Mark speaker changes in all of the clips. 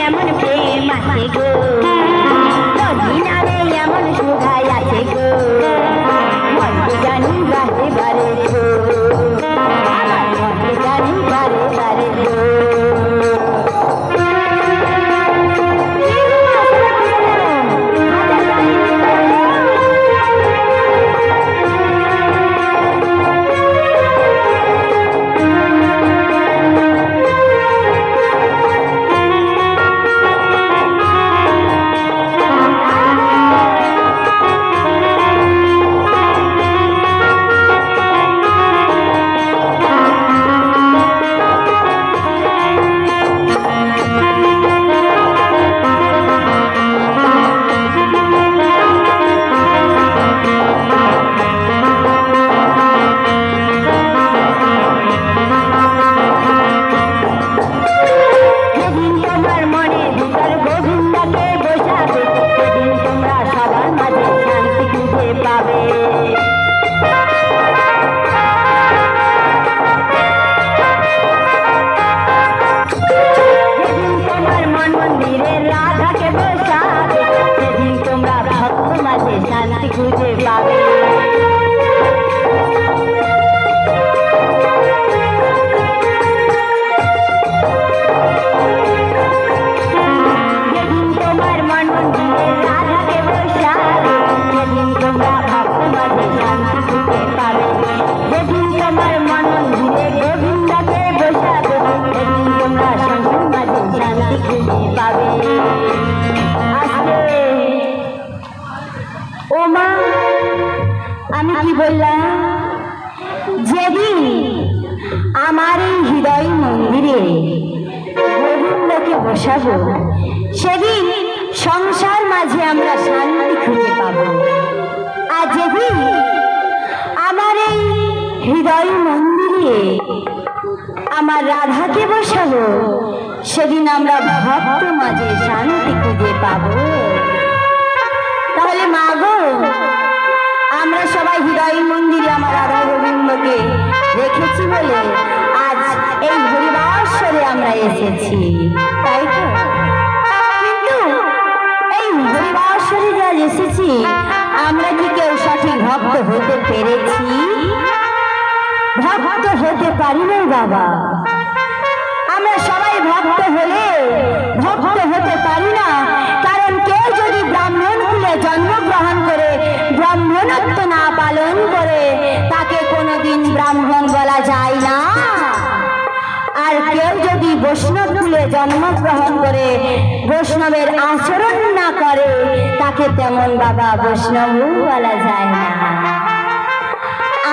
Speaker 1: এমন প্রেম আছে গো, নদী নামে এমন শোভায় আছে গো, মনকে জানি বারে বারে গো, আমার মনকে জানি বারে বারে গো। শান্তি খুঁজে পাবে। যেদিন তোমার মন মন্দিরে রাধাকে বসাবে, সেদিন তোমরা ভক্ত মাঝে শান্তি খুঁজে পাবে। যেদিন তোমার মন মন্দিরে গোবিন্দকে বসাবে, সেদিন তোমরা সংসার মাঝে শান্তি খুঁজে পাবে। ও মা, আমি কি বললাম? যেদিন আমার এই হৃদয় মন্দিরে গোবিন্দকে বসাবো, সেদিন সংসার মাঝে আমরা শান্তি খুঁজে পাব। আর যেদিন আমার এই হৃদয় মন্দিরে আমার রাধাকে বসাবো, সেদিন আমরা ভক্ত মাঝে শান্তি খুঁজে পাবো। তাহলে মা গো, আমরা সবাই হৃদয় মন্দিরে আমার রাধা গোবিন্দকে রেখেছি বলে আজ এই হরিবাসরে আমরা এসেছি, তাই তো? কিন্তু এই হরিবাসরে যা এসেছি, আমরা কি কেউ সঠিক ভক্ত হতে পেরেছি? ভক্ত হতে পারি না বাবা। আমরা সবাই ভক্ত হলে ভক্ত হতে পারি না, কারণ কেউ যদি ব্রাহ্মণ কুলে জন্মগ্রহণ করে ব্রাহ্মণত্ব না পালন করে, তাকে কোনোদিন ব্রাহ্মণ বলা যায় না। আর কেউ যদি বৈষ্ণব কুলে জন্মগ্রহণ করে বৈষ্ণবের আচরণ না করে, তাকে তেমন বাবা বৈষ্ণব বলা যায় না।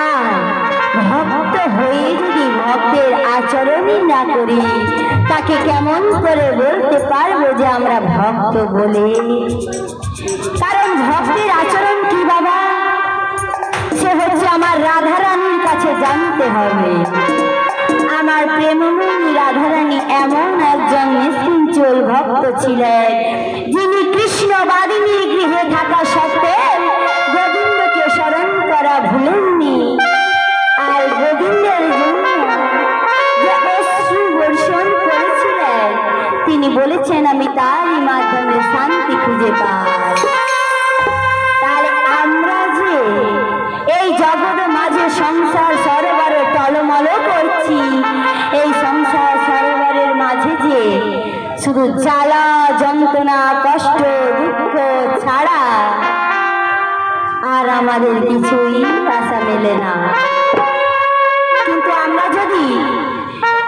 Speaker 1: আর ভক্ত হয়ে যদি ভক্তের আচরণই না করি, তাকে কেমন করে বলতে পারবো যে আমরা ভক্ত বলে? কারণ ভক্তের আচরণ কি বাবা? সে হচ্ছে আমার রাধারানীর কাছে জানতে হবে। আমার প্রেমময়ী রাধারানী এমন একজন নিশ্চিঞ্চল ভক্ত ছিলেন, যিনি কৃষ্ণবাদিনী গৃহে থাকা সত্ত্বেও গোবিন্দকে স্মরণ করা ভুলেননি। আর গোবিন্দের জন্য যে অশ্রু বর্ষণ করেছিলেন, তিনি বলেছেন আমি তারই মাধ্যমে শান্তি খুঁজে পাই। তাহলে আমরা যে এই জগৎ মাঝে সংসার সরোবরে টলমল করছি, এই সংসার সরোবরের মাঝে যে শুধু জ্বালা যন্ত্রণা কষ্ট দুঃখ ছাড়া আর আমাদের কিছুই আশা মেলে না। কিন্তু আমরা যদি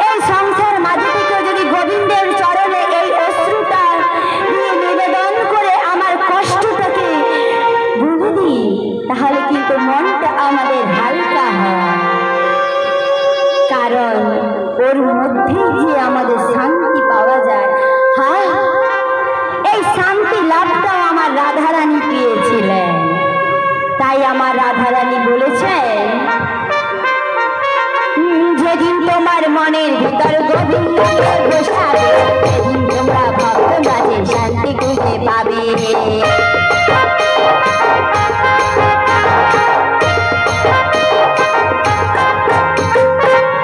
Speaker 1: এই সংসার মাঝে থেকে যদি গোবিন্দের চরণে এই অশ্রুটা নিয়ে নিবেদন করে আমার কষ্টটাকে ভুলে দিই, তাহলে কিন্তু মনটা আমাদের হালকা হয়। কারণ ওর মধ্যেই যে আমাদের শান্তি পাওয়া যায়। হ্যাঁ, এই শান্তি লাভটাও আমার রাধারানী পেয়েছিলেন। তাই আমার রাধারানী বলেছেন, যেদিন তোমার মনের ভিতর গোবিন্দকে বসাবে, সেদিন তোমরা ভক্ত মাঝে শান্তি খুঁজে পাবে।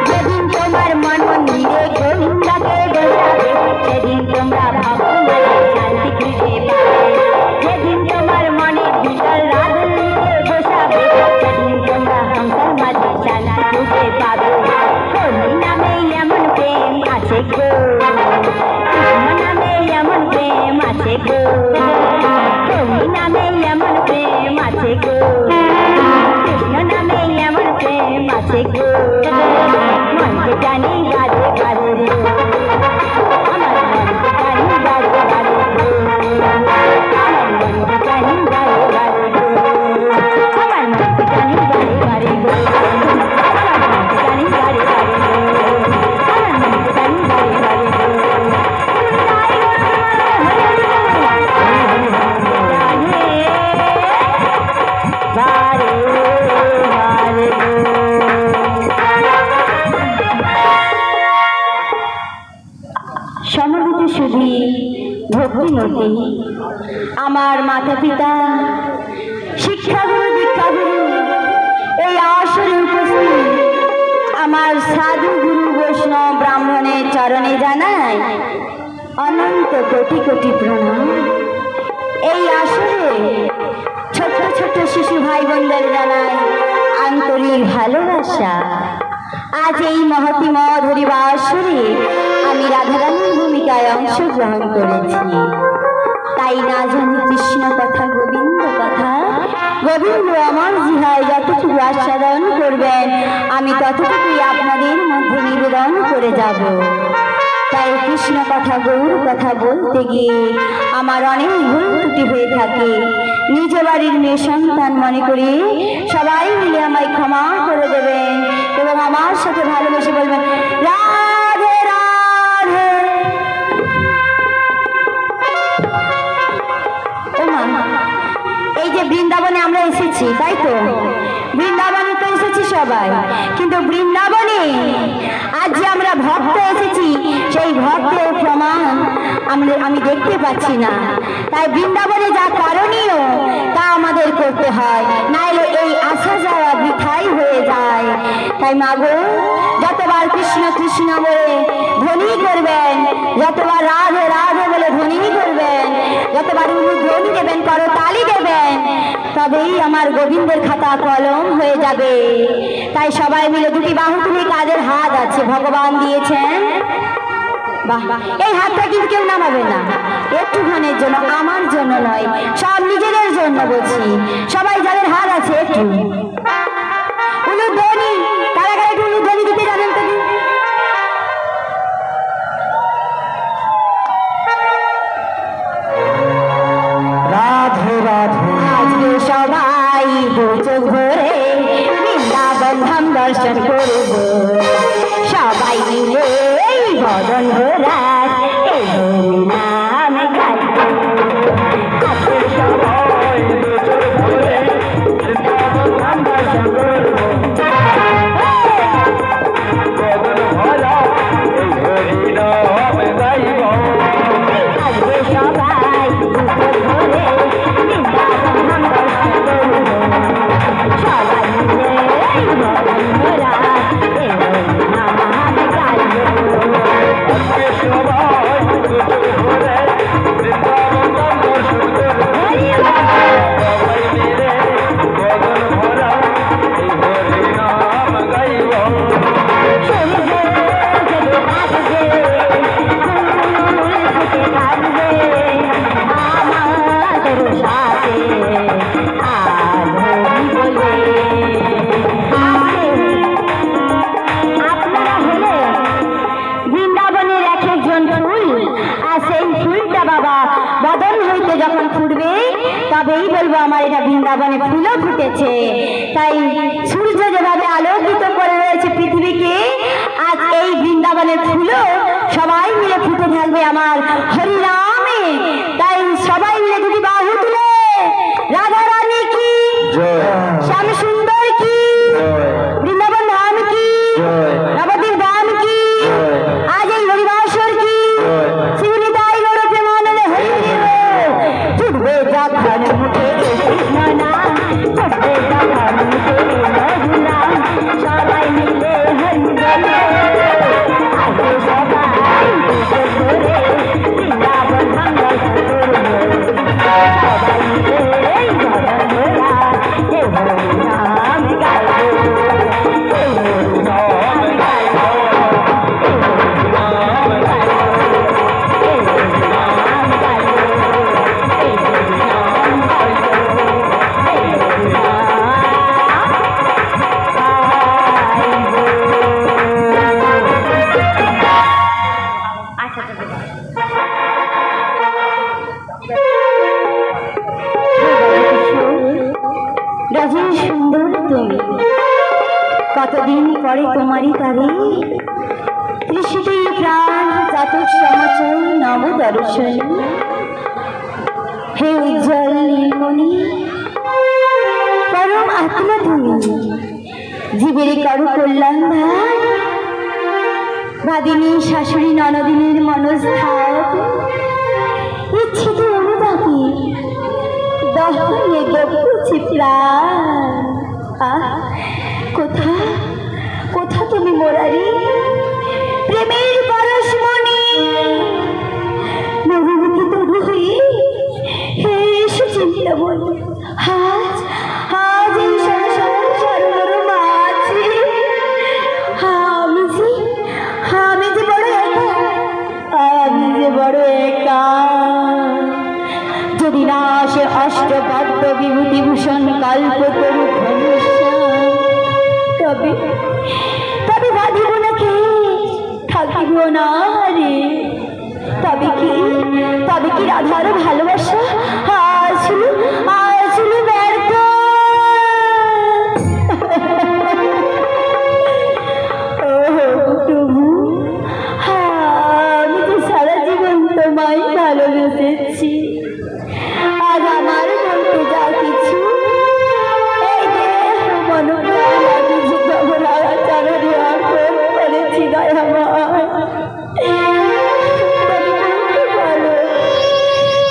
Speaker 1: যেদিন তোমার মন মন্দিরে গোবিন্দকে বসাবে, সেদিন তোমরা ভক্ত ভক্তিমতী, আমার মাতা পিতা, শিক্ষাগুরু দীক্ষাগুরু এই আসরে উপস্থিত আমার সাধু গুরু বৈষ্ণব ব্রাহ্মণের চরণে জানাই অনন্ত কোটি কোটি প্রণাম। এই আসরে ছোট্ট ছোট্ট শিশু ভাই বোনদের জানাই আন্তরিক ভালোবাসা। আজ এই মহতিময় ধরিবা আসরে আমি রাধারানীর ভূমিকায় অংশগ্রহণ করেছি। তাই না জানি কৃষ্ণ কথা, গোবিন্দ কথা, গোবিন্দ আমার জিহায় যতটুকু আস্বাদন করবেন আমি ততটুকুই আপনাদের মধ্যে নিবেদন করে যাব। তাই কৃষ্ণ কথা, গৌর কথা বলতে গিয়ে আমার অনেক ভুল ত্রুটি হয়ে থাকে। নিজ বাড়ির মেয়ে সন্তান মনে করি সবাই মিলে আমায় ক্ষমা করে দেবেন এবং আমার সাথে ভালোবেসে বলবেন রাধে রাধে। এই যে বৃন্দাবনে আমরা এসেছি, তাই তো বৃন্দাবনে তো এসেছি সবাই, কিন্তু বৃন্দাবনে আজ যে আমরা ভক্ত এসেছি সেই ভক্তের প্রমাণ আমি দেখতে পাচ্ছি না। তাই বৃন্দাবনে যা করণীয় তা আমাদের করতে হয়, নাইলে এই আসা যাওয়া বৃথাই হয়ে যায়। তাই মাগো, যতবার কৃষ্ণ কৃষ্ণ বলে ধ্বনি করবেন, যতবার রাধে রাধে বলে ধ্বনি করবেন, যতবার ধ্বনি দেবেন, করতালি দেবেন, তবেই আমার গোবিন্দের খাতা কলম হয়ে যাবে। তাই সবাই মিলে দুটি বাহু তুলে, কাদের হাত আছে ভগবান দিয়েছেন, এই হাতটা কিন্তু কেউ নামাবে না, একটুখানের জন্য, আমার জন্য নয়, সব নিজেদের জন্য বলছি। সবাই যাদের হাত আছে একটু উলুধ্বনি, কারা কারা একটু উলুধ্বনি দিতে জানেন তো? রাধে রাধে। আজকে সবাই দু চোখ ভরে বৃন্দাবন ধাম দর্শন করব, সবাই মিলে বদন ভরার এই নাম গাইব। আজকে সবাই দু চোখ ভরে বৃন্দাবন ধাম দর্শন করব, বদন ভরা এই নাম গাইব। আজকে সবাই দু চোখ ভরে বৃন্দাবন ধাম দর্শন করব, সবাই মিলে বদন ভরার এই নাম গাইব। আজকে সবাই দু চোখ ভরে বৃন্দাবন ধাম দর্শন করব, সবাই মিলে বদন ভরা এই নাম গাইব। বৃন্দাবনের এক একজন ফুল, আর সেই ফুলটা বাবা বদন হইতে যখন ফুটবে তবেই বলবো আমার এটা বৃন্দাবনে ফুলও ফুটেছে। তাই সূর্য যেভাবে আলোকিত করে রয়েছে পৃথিবীকে, আজ এই বৃন্দাবনের ফুলও সবাই মিলে ফুটে থাকবে আমার হরিনামে। তাই সবাই মিলে যদি বাহু তুলে রাধা রানী কি, শ্যাম সুন্দর কি, বৃন্দাবন ধাম কি, নবদ্বীপ ধাম কি, আজ এই হরিবাসর কি, শিবনিতাই গৌর প্রেমানন্দে হরি ছুটবে যখন মুখে কৃষ্ণ নাম, ছুটবে যখন মুখে রঘুনাম, সবাই মিলে হরি বলে আজকে সবাই ধরে বৃন্দাবন ধাম দর্শন করব, সবাই মিলে বদন ভরা এ হরিনাম গাইব, এ হরিনাম গাইব, এ হরিনাম গাইব, এ হরিনাম গাইব, এ হরিনাম গাইব, এ রাজের সুন্দর তুমি, কতদিন পরে তোমারই তারে তৃষিতে প্রাণ চাতক সমাচল নব দর্শন। হে উজ্জ্বল নীলমণি, পরম আত্মা তুমি, জীবের করু কল্যাণ ধার, ভাদিনী শাশুড়ি ননদিনীর মনস্থাপ, বকুছি প্রাণ। কোথা কোথা তুমি মোরারি প্রেমের পরশমণি নবমুখী তরু হয়ে হে এসে চিন্তামণি। আজ আজ এই সরোবর মাঝে আমি যে বড় একা, আমি যে বড় একা। যদি না আসে অষ্টপদ্ম বিভূতিভূষণ কল্পতরু ঘনশ্যাম, তবে তবে বাঁধিব না কে, থাকিব না রে। তবে কি রাধার ভালোবাসা আসল ব্যর্থ। প্রভু, আমি তো সারা জীবন তোমায় ভালোবেসেছি। আজ আমার বলতে যা কিছু এই দেহ মনোপ্রাণ আমি যে গহনাচারণে অর্পণ করেছি দয়াময়।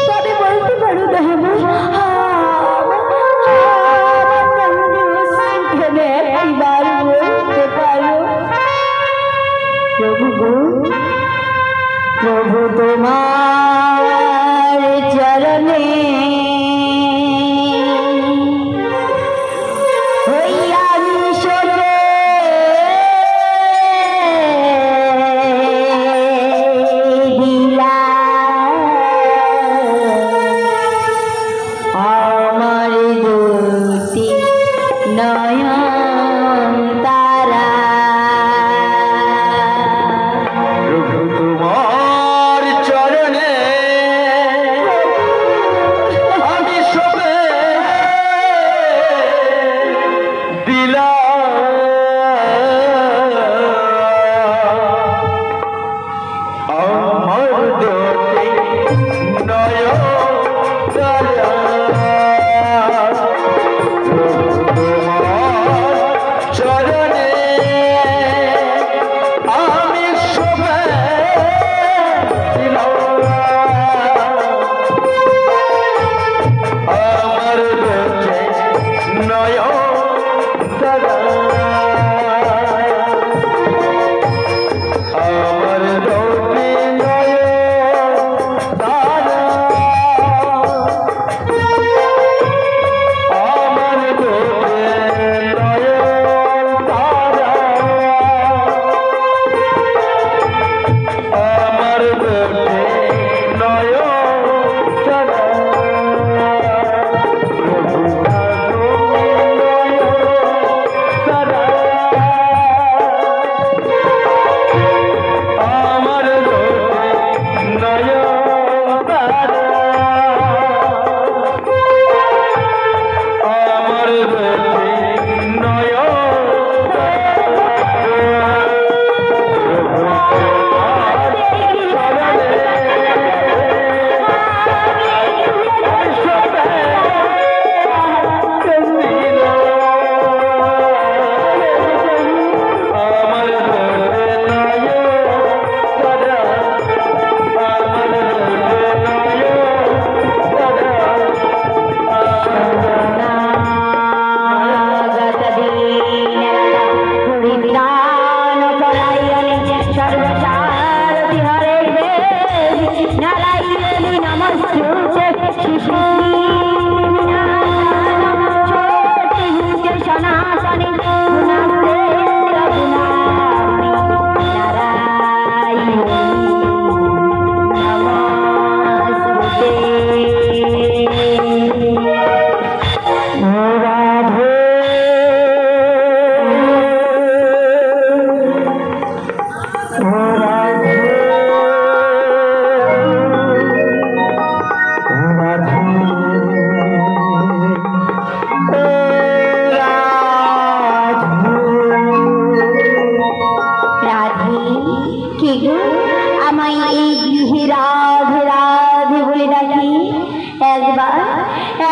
Speaker 1: তবে বলতে পারো দয়াময়, একটিবার বলতে পারো প্রভু প্রভু তোমার চরণে আমি শোকে দিলাম আমার দুটি নয়ন তারা।
Speaker 2: তোমার চরণে আমি সবে দিলাম আমার দুটি নয়ন তারা। তোমার চরণে আমি সবে দিলাম আমার দুটি নয়ন তারা। আমার দুটি নয়ন তারা। আমার দুটি নয়ন তারা। আমার দুটি নয়ন তারা। প্রভু তারা। আমার দুটি নয়ন তারা। আমার দুটি নয়ন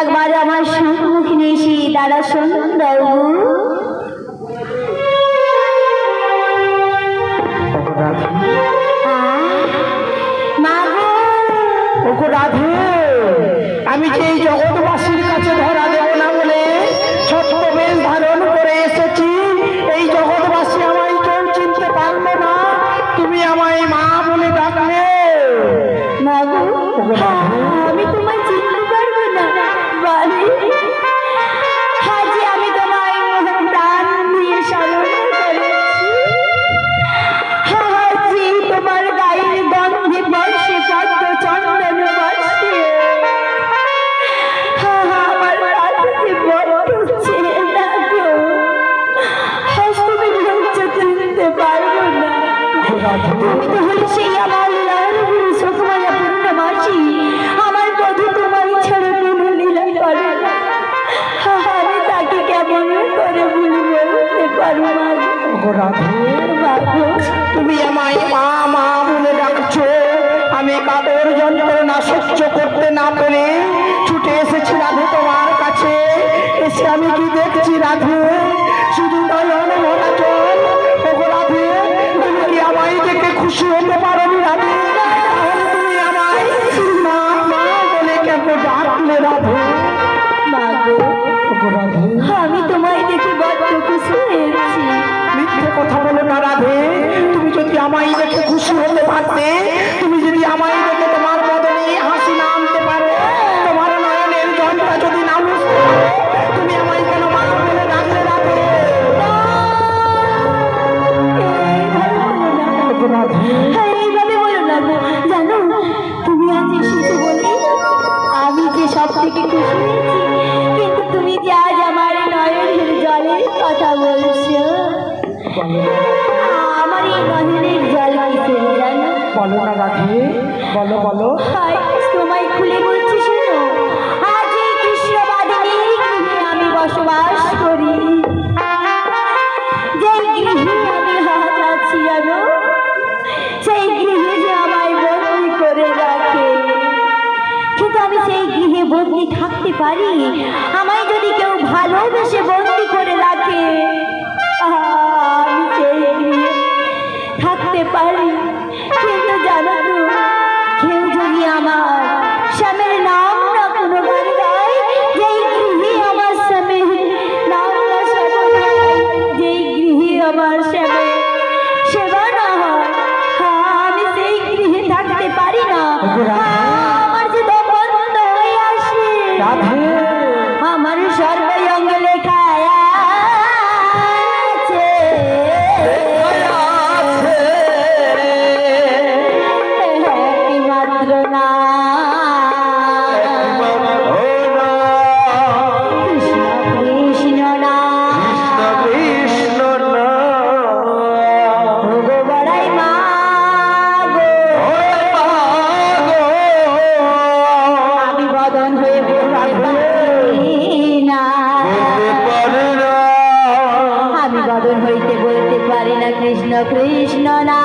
Speaker 1: একবার আমার সম্মুখীন এসে দাঁড়া সুন্দর
Speaker 2: রাধে, আমি যে এই জগৎবাসীর কাছে ধরা দেব
Speaker 1: আমি তোমায় চিনতে পারবো না বালি। আজ আমি তোমায় মন প্রাণ দিয়ে স্মরণ করেছি। আজি তোমার গায়ের গন্ধে বর্ষে পদ্ম চন্দন বর্ষে আমার রাতে বড় চেনা গো। আজ তুমি লজ্জা চিনতে পারবো না। আমি তো হলে সেই আমার লাল সুকুমারা পূর্ণমাসী, আমার বধূ তোমার ছেড়ে কোনো লীলা করে না। আমি তাকে কেমন করে ভুলে বলতে পারবো না।
Speaker 3: তুমি আমায় মা মা বলে ডাকছো। আমি কাতর যন্ত্রণা সহ্য করতে না পেরে ছুটে এসেছি রাধে তোমার কাছে। এসে আমি কি দেখছি রাধে, শুধু নয়ন ভরা জল। ওগো রাধে, তুমি কি আমায় দেখে খুশি হতে পারো রাধে? তাহলে তুমি আমায় মা মা বলে কেন ডাকলে রাধে? ওগো রাধে,
Speaker 1: আমি তোমায় দেখে বড্ড খুশি হয়েছি।
Speaker 3: মিথ্যে কথা বলো না রাধে। তুমি যদি আমায় দেখে খুশি হতে পারতে, তুমি যদি আমায় দেখে তোমার বদনে হাসি না আনতে পারো, তোমার নয়নের জলটা যদি না বুঝতে পারো, তুমি আমায় কেন মা বলে ডাকলে রাধে?
Speaker 1: এইভাবে বলো না গো। জানো তুমি আজ এসেছো বলে আমি যে সব থেকে খুশি হয়েছি, কিন্তু তুমি যে আজ আমার নয়নের জলের কথা বলছো, আমার এই নয়নের জল কিসের জানো?
Speaker 3: বলো না রাধে, বলো বলো।
Speaker 1: হায়, তোমায় খুলে বলছি শোনো। আজ এই কৃষ্ণবাদিনী গৃহে আমি বসবাস করি। যে গৃহে আমি আজ আছি জানো, সেই গৃহে যে আমায় বন্দি করে রাখে। কিন্তু আমি সেই গৃহে বন্দি থাকতে পারি। আমায় যদি কেউ ভালোবেসে বন্দি করে রাখে, আমি সেই গৃহে থাকতে পারি। কিন্তু জানো তো, কেউ যদি আমার স্বামীর নাম না কোনো গান গায়, যেই গৃহে আমার স্বামীর নাম না সেবা হয়, যেই গৃহে আমার স্বামী সেবা না হয়, আমি সেই গৃহে থাকতে পারি না। আমার যে দমন হয়ে আসে, আমার সর্বঙ্গ লেখা আছে একমাত্র না কৃষ্ণ কৃষ্ণ না গো বড়াই মা গো। আমি বদন হয়ে বলতে পারি না, আমি বদন হইতে বলতে পারি না কৃষ্ণ কৃষ্ণ না।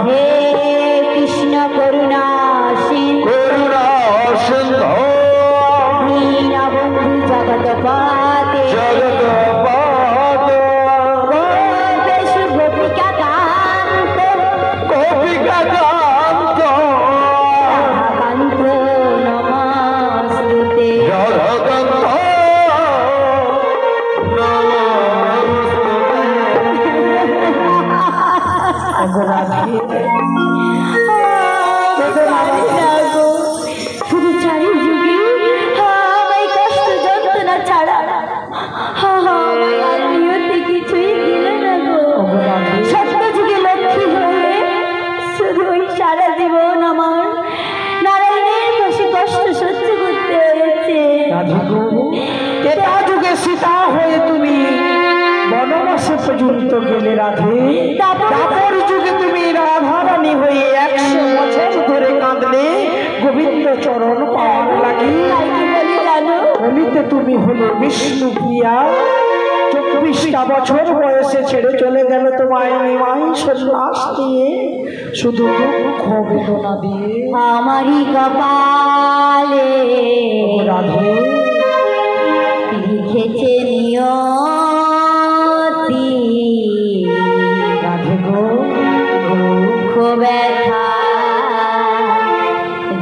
Speaker 1: হে কৃষ্ণ করুণা সিন্ধু দীনবন্ধু জগৎপতে গোপেশ গোপিকা কান্ত রাধাকান্ত নমস্তুতে। শুধু চারিযুগে আমায় কষ্ট যন্ত্রণা ছাড়া আমায় আর নিয়তি কিছুই দিল না গো। সত্য যুগে লক্ষ্মী হয়ে শুধু ওই সারা জীবন আমার নারায়ণের বসে কষ্ট সহ্য করতে হয়েছে।
Speaker 3: এটা যুগে সীতা হয়ে তুমি বনবাসে পর্যন্ত গেলে রাধে। তারপর যুগে তুমি রাধারানী হয়ে 100 বছর ধরে কাঁদলে গোবিন্দ চরণ পাওয়ার লাগি।
Speaker 1: তাই কি বলি জানো?
Speaker 3: বলিতে তুমি হলে বিষ্ণু প্রিয়া। 24টা বছর বয়সে ছেড়ে চলে গেল তোমায় নিমাই সন্ন্যাস দিয়ে, শুধু দুঃখ বেদনা দিয়ে।
Speaker 1: আমারই কপালে
Speaker 3: রাধে
Speaker 1: লিখেছে নিয়তি
Speaker 3: রাধে গো,
Speaker 1: দুঃখ ব্যথা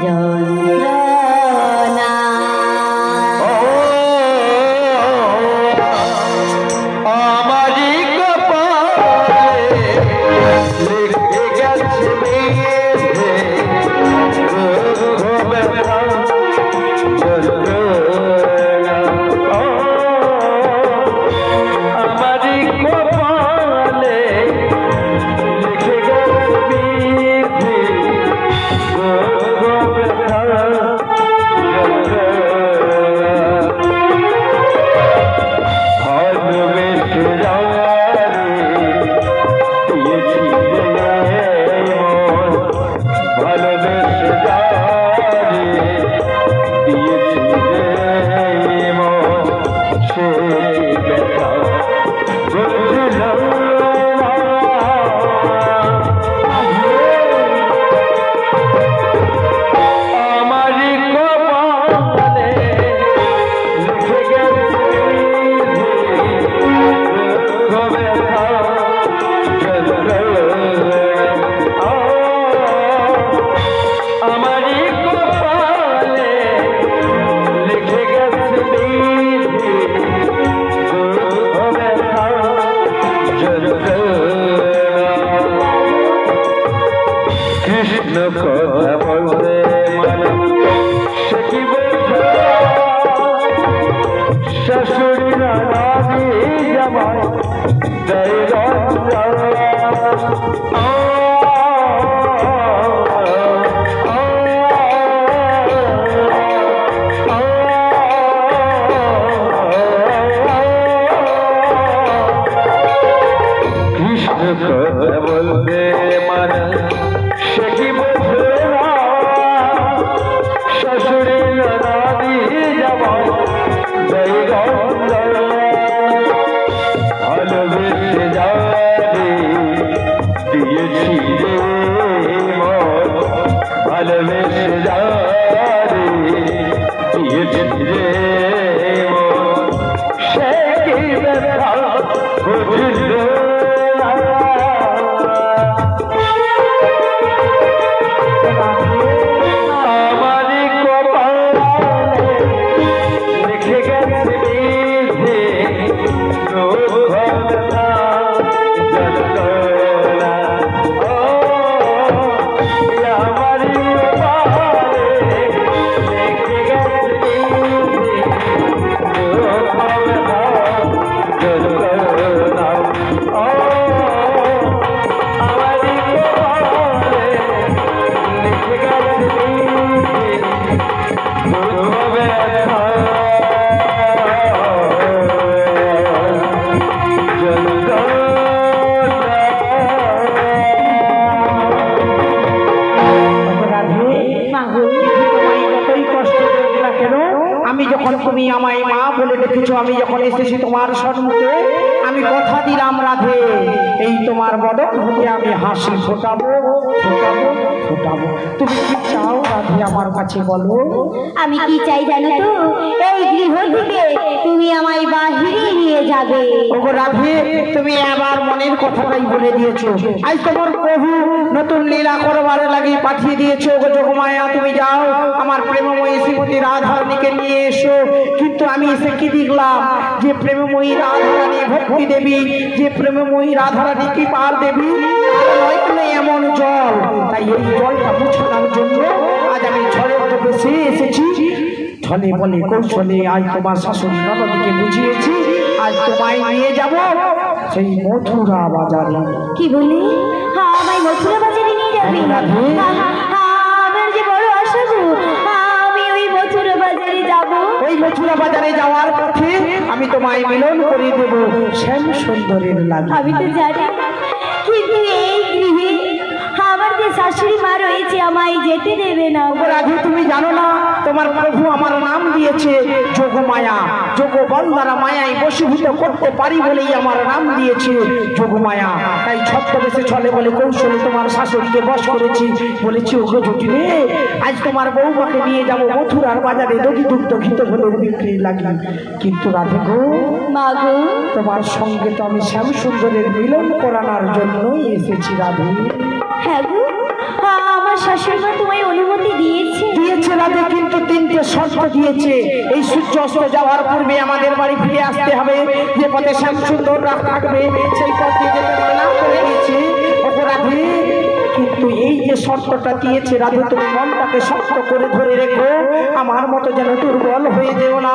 Speaker 1: যন্ত্রণা।
Speaker 2: আমারই কপালে লিখে গেছে কৃষ্ণ কথা বলতে মানে সে কি বলছে শাশুড়ি রানী জামাই দেয় কৃষ্ণ কথা বলতে মানে সে কি বলছে শাশুড়ি রানী জামাই দেয় ভালোবেসে যাবে দিয়েছি রে মন ভালোবেসে যাবে দিয়েছি রে মন সে কি ব্যথা বুঝল আমারই কপালে লিখে গেছে বিধি
Speaker 3: আমি যখন তুমি আমায় মা বলে ডেকেছো, আমি যখন এসেছি তোমার সম্মুখে, আমি কথা দিলাম রাধে এই তোমার বদন হতে আমি হাসি ফোটাবো ফোটাবো ফোটাবো। তুমি কি চাও রাধে আমার কাছে বলো?
Speaker 1: আমি কি চাই জানো তো? এই গৃহ থেকে তুমি আমায় বাহিরে নিয়ে যাবে।
Speaker 3: ওগো রাধে, তুমি আবার মনের কথাটাই বলে দিয়েছো। আজ তোমার প্রভু নতুন লীলা করবার লাগি পাঠিয়ে দিয়েছো। ওগো যোগমায়া, তুমি যাও আমার প্রেমময়ী শ্রীমতী রাধারানীকে নিয়ে এসো। কিন্তু আমি এসে কি দেখলাম, যে প্রেমময়ী রাধারানী ভক্তি দেবী, যে প্রেমময়ী রাধারানী কৃপার দেবী, এমন জল। তাই এই জলটা মুছানোর জন্য আজ আমি ঝড়ের বেশি এসেছি। ছলে বলে কৌশলে আজ তোমার শাশুড়ি ননদকে বুঝিয়েছি, আজ তোমায় নিয়ে যাব সেই মথুরা বাজারে।
Speaker 1: কি বলি? হ্যাঁ, আমায় মথুরা বাজারে নিয়ে যাবে? আমার যে বড় আশা গো, আমি ওই মথুরা বাজারে যাব।
Speaker 3: ওই মথুরা বাজারে যাওয়ার পথে আমি তোমায় মিলন করে দেব শ্যাম সুন্দরের লাগে।
Speaker 1: আমি তো জানি, কিন্তু এই গৃহে আমার যে শাশুড়ি মা রয়েছে আমায় যেতে দেবে না।
Speaker 3: রাধে, তুমি জানো না তোমার প্রভু আমার নাম দিয়েছে যোগমায়া। যোগবল দ্বারা মায়ায় বশীভূত করতে পারি বলেই আমার নাম দিয়েছে যোগমায়া। তাই ছদ্মবেশে ছলে বলে কৌশলে তোমার শাশুড়িকে বশ করেছি। বলেছি ওগো জটিলে, আজ তোমার বৌমাকে নিয়ে যাবো মথুরার বাজারে দধি দুগ্ধ ঘিত হলে বিক্রি লাগে। কিন্তু রাধে গো,
Speaker 1: মা গো,
Speaker 3: তোমার সঙ্গে তো আমি শ্যাম সুন্দরের মিলন করানোর জন্যই এসেছি রাধে।
Speaker 1: হ্যাঁ গো, আমার শাশুড়ি মা তোমায় অনুমতি দিয়েছে?
Speaker 3: দিয়েছে রাধে, কিন্তু তিনটে শর্ত দিয়েছে। এই সূর্য অস্ত যাওয়ার পূর্বে আমাদের বাড়ি ফিরে আসতে হবে। যে পথে শ্যাম সুন্দর থাকবে সেই পথ দিয়ে যেতে মানা করে দিয়েছে ওগো রাধে। কিন্তু এই যে শর্তটা দিয়েছে রাধে, তুমি মনটাকে শক্ত করে ধরে রেখো, আমার মতো যেন দুর্বল হয়ে যেও না।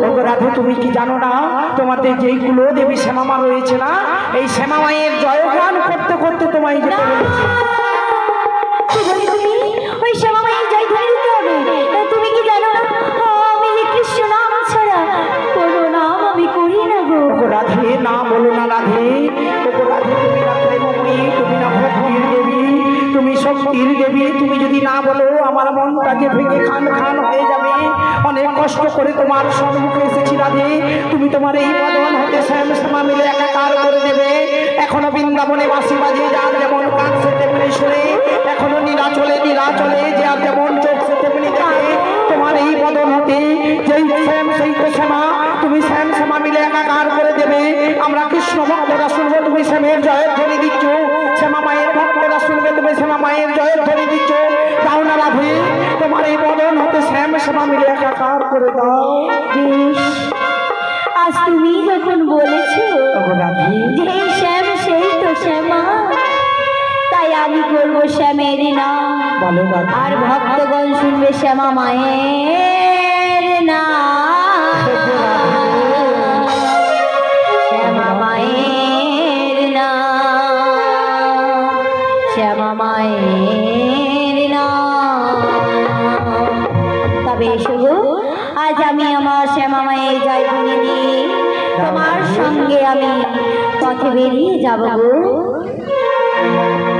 Speaker 3: ওগো রাধে, তুমি কি জানো না তোমাদের যেই কুলো দেবী শ্যামামা রয়েছে না, এই শ্যামামায়ের জয়গান করতে করতে তোমায় যেতে বলেছে।
Speaker 1: ওই শ্যামামায়ের জয় ধরে দিতে হবে। তুমি কি জানো না আমি যে কৃষ্ণ নাম ছাড়া কোনো নাম আমি করি না গো।
Speaker 3: ওগো রাধে, না বলো না রাধে। ওগো রাধে, তুমি না প্রেমময়ী, তুমি না ভক্তির দেবী, তুমি শক্তির দেবী। তুমি যদি না বলো আমার মনটা যে ভেঙে খান খান হয়ে যাবে। অনেক কষ্ট করে তোমার সম্মুখে এসেছি রাধে, তুমি তোমার এই বদন হতে শ্যাম শ্যামা মিলে একাকার করে দেবে। এখনো বৃন্দাবনে বাঁশি বাজিয়ে যার যেমন কাঁদছে তেমনি শুনে, এখনো নীলাচলে নীলাচলে যে আর যেমন চোখছে তেমনি দেখে। তোমার এই বদন হতে যেই শ্যাম সেই তো শ্যামা, তুমি শ্যাম শ্যামা মিলে একাকার করে দেবে। আমরা কৃষ্ণ ভক্তরা শুনবো তুমি শ্যামের জয়ের ধ্বনি দিচ্ছ, শ্যামা মায়ের ভক্তরা শুনবে তুমি শ্যামা মায়ের জয়ের ধ্বনি দিচ্ছ। দাও না রাধে, তোমার এই বদন হতে শ্যাম শ্যামা মিলে একাকার করে দাও।
Speaker 1: আজ তুমি যখন বলেছো
Speaker 3: রাধে
Speaker 1: যে শ্যাম সেই তো শ্যামা, তাই আমি করবো শ্যামের নাম,
Speaker 3: বলো রাধে।
Speaker 1: আর ভক্তগণ শুনবে শ্যামা মায়ের নাম, শ্যামা মায়ের নাম, শ্যামা মায়ের নাম। তবে শুধু আজ আমি আমার শ্যামা মায়ের জয়ধ্বনি দিয়ে তোমার সঙ্গে আমি পথে বেরিয়ে যাব গো।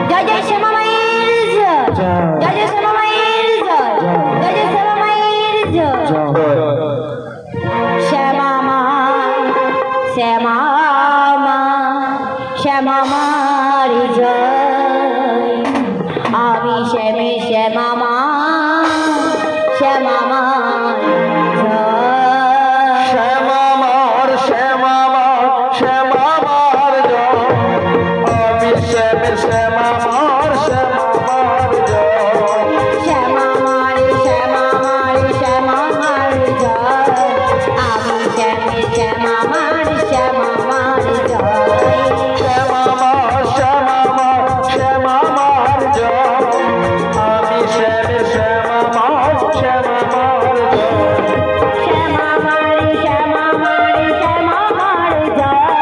Speaker 1: জয় জয় শ্যামা মায়ের জয়, জয় জয় শ্যামা মায়ের জয়, জয় জয় শ্যামা মায়ের জয়। শ্যামা মা, শ্যামা মা, শ্যামা মার জয়। আমি শ্যামে শ্যামা মা, শ্যামা মার জয়।
Speaker 2: শ্যামা মার শ্যামা মার শ্যামা মার জয়। আমি শ্যামে শ্যামা মার শ্যামা মার জয়।
Speaker 1: শ্যামা মার, শ্যামা মার, শ্যামা মার জয়। আমি শ্যামে শ্যামা মার, শ্যামা মার জয়।
Speaker 2: শ্যামা মার শ্যামা মার শ্যামা মার জয়। আমি শ্যামে শ্যামা মার শ্যামা মার জয়।
Speaker 1: শ্যামা মার, শ্যামা মার, শ্যামা মার জয়।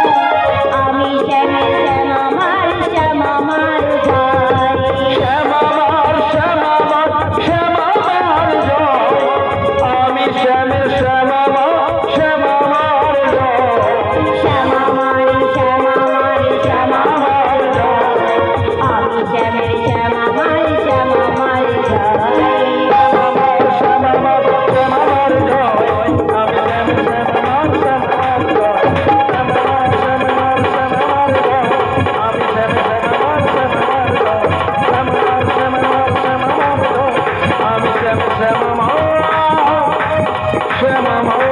Speaker 1: আমি শ্যামে শ্যামা মার, শ্যামা মার জয়।
Speaker 2: শ্যামা মার শ্যামা মার শ্যামা মার জয়। আমি শ্যামে শ্যামা মার শ্যামা মার জয়।
Speaker 1: শ্যামা মার, শ্যামা মার, শ্যামা মার জয়। আমি শ্যামে শ্যামা মার, শ্যামা মার জয়।
Speaker 2: শ্যামা মার শ্যামা মার জয়। আমি শ্যামে শ্যামা মার শ্যামা মার জয়। শ্যামা মার শ্যামা মার শ্যামা মার জয়। আমি শ্যামে শ্যামা মার শ্যামা মার জয়। শ্যামা মার শ্যামা মার শ্যামা মার জয়। আমি শ্যামে শ্যামা মার শ্যামা মার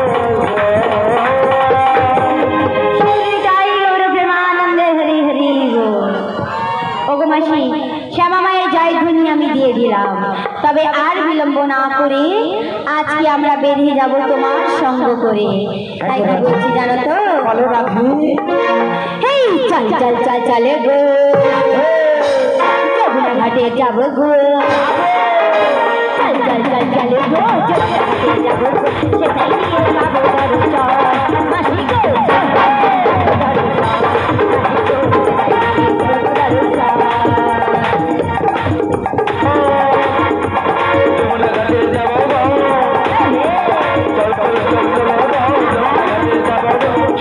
Speaker 1: জয় গৌর প্রেমানন্দে হরি হরি বল। ওগো মাসি, শ্যামা মায়ের জয় ধ্বনি আমি দিয়ে দিলাম। তবে আর বিলম্ব না করে আজকে আমরা বেরিয়ে যাব তোমার সঙ্গ করে। তাই কি বলছি জানো তো?
Speaker 3: বলো রাধে।
Speaker 1: হেই চল চল চল চলে গো, যমুনা ঘাটে যাব গো। চল চল চল চলে গো, যমুনা ঘাটে যাব গো। সেটাই নিয়ে পাবো দর্শন। মাসি গো,
Speaker 2: যমুনা ঘাটে যাব গো। চল চল চল চল গো। যমুনা ঘাটে যাব গো।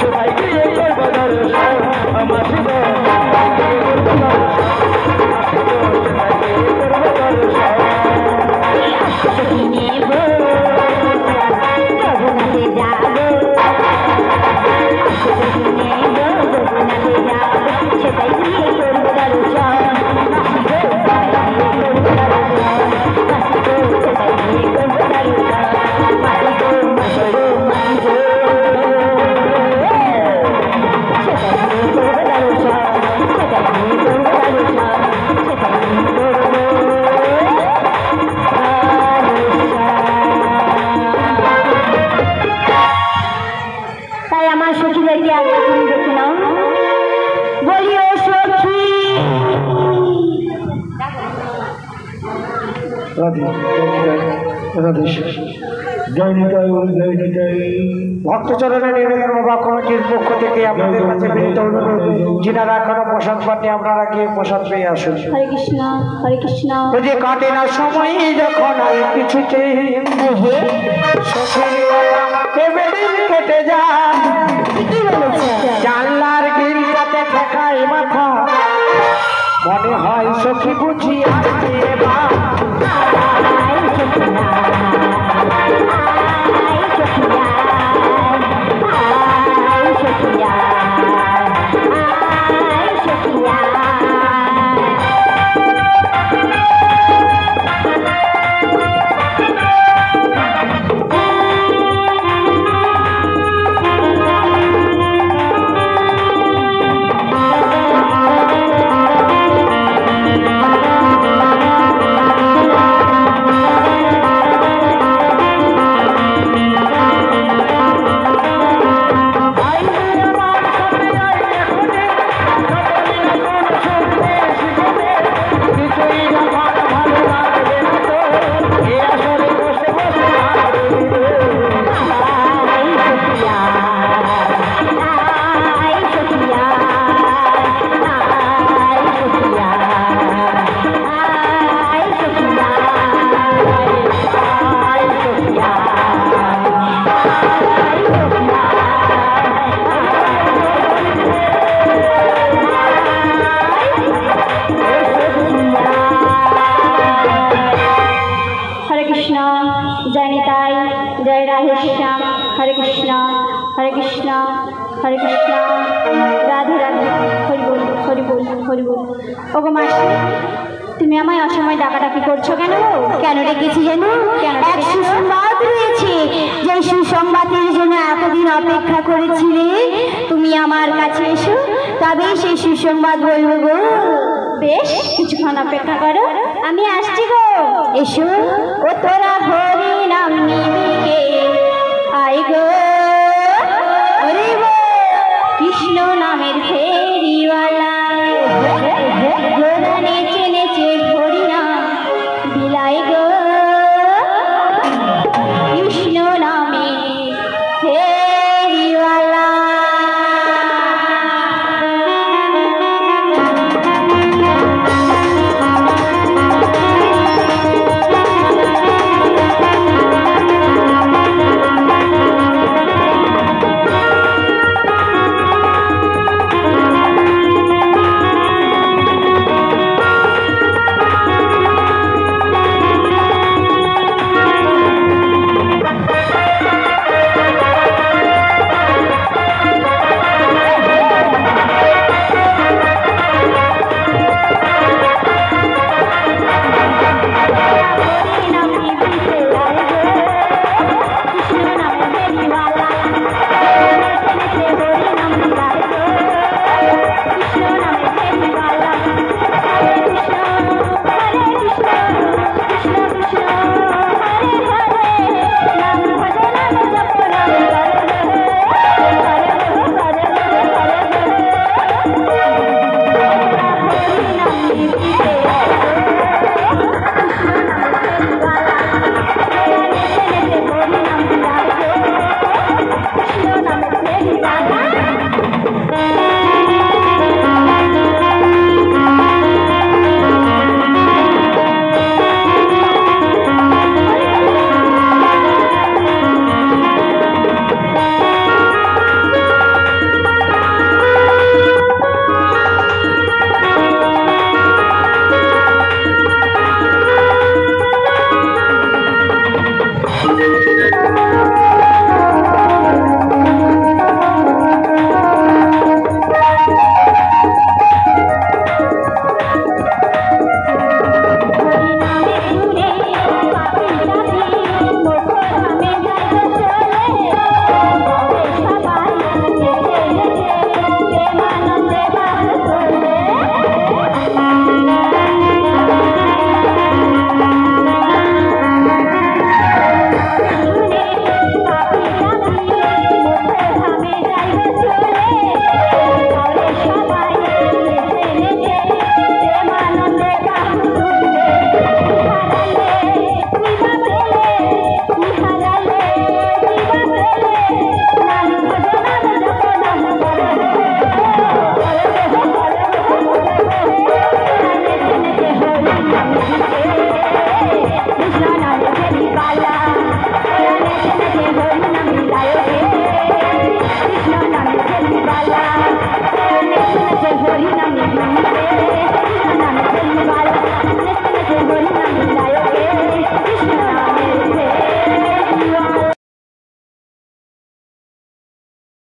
Speaker 2: সবাই গিয়ে করব দর্শন। আমার শিব সবাই গিয়ে করব দর্শন। আসি গো, সবাই গিয়ে করব দর্শন।
Speaker 1: নেব যমুনাতে যাব, নেব যমুনাতে যাব। সেটাই নিয়ে করব দর্শন। মাসি গো, সেটাই নিয়ে করব দর্শন। মাসি গো, সেটাই নিয়ে করব দর্শন। মাসি গো, মাসি গো, মাসি গো, সেটাই নিয়ে করব দর্শন। সেটাই নিয়ে করব দর্শন। সেটাই নিয়ে করব। তাই আমার সখীদেরকে একবার তুমি দেখে নাও। বলিও সখী,
Speaker 3: ভক্তচরণের নিবেদন বাবা কমিটির পক্ষ থেকে আপনাদের কাছে বিনীত অনুরোধ, যিনারা এখনো প্রসাদ পাননি আপনারা গিয়ে প্রসাদ পেয়ে আসুন।
Speaker 1: হরে কৃষ্ণ, হরে কৃষ্ণ।
Speaker 3: ওই যে কাটে না সময় যখন আর কিছুতে সখীর কথা ভেবে দিন কেটে যায়।
Speaker 1: কি বলেছে?
Speaker 3: জানলার গিলটাতে ঠেকায় মাথা, মনে হয় সখী বুঝি আসছে বা।
Speaker 1: আয় সখিয়া, আয় সখিয়া, আয় সখিয়া, আয় সখিয়া। ওগো মাসি, তুমি আমায় অসময় ডাকাডাকি করছো কেন? কেন ডেকেছি জানো? এক সুসংবাদ রয়েছে, যে সুসংবাদের জন্য এতদিন অপেক্ষা করেছিলে। তুমি আমার কাছে এসো, তবেই সেই সুসংবাদ বলবো গো। বেশ, কিছুক্ষণ অপেক্ষা করো, আমি আসছি গো। এসো, ও তোরা হরি নাম নিবিকে আই গো, হরি গো, কৃষ্ণ নামের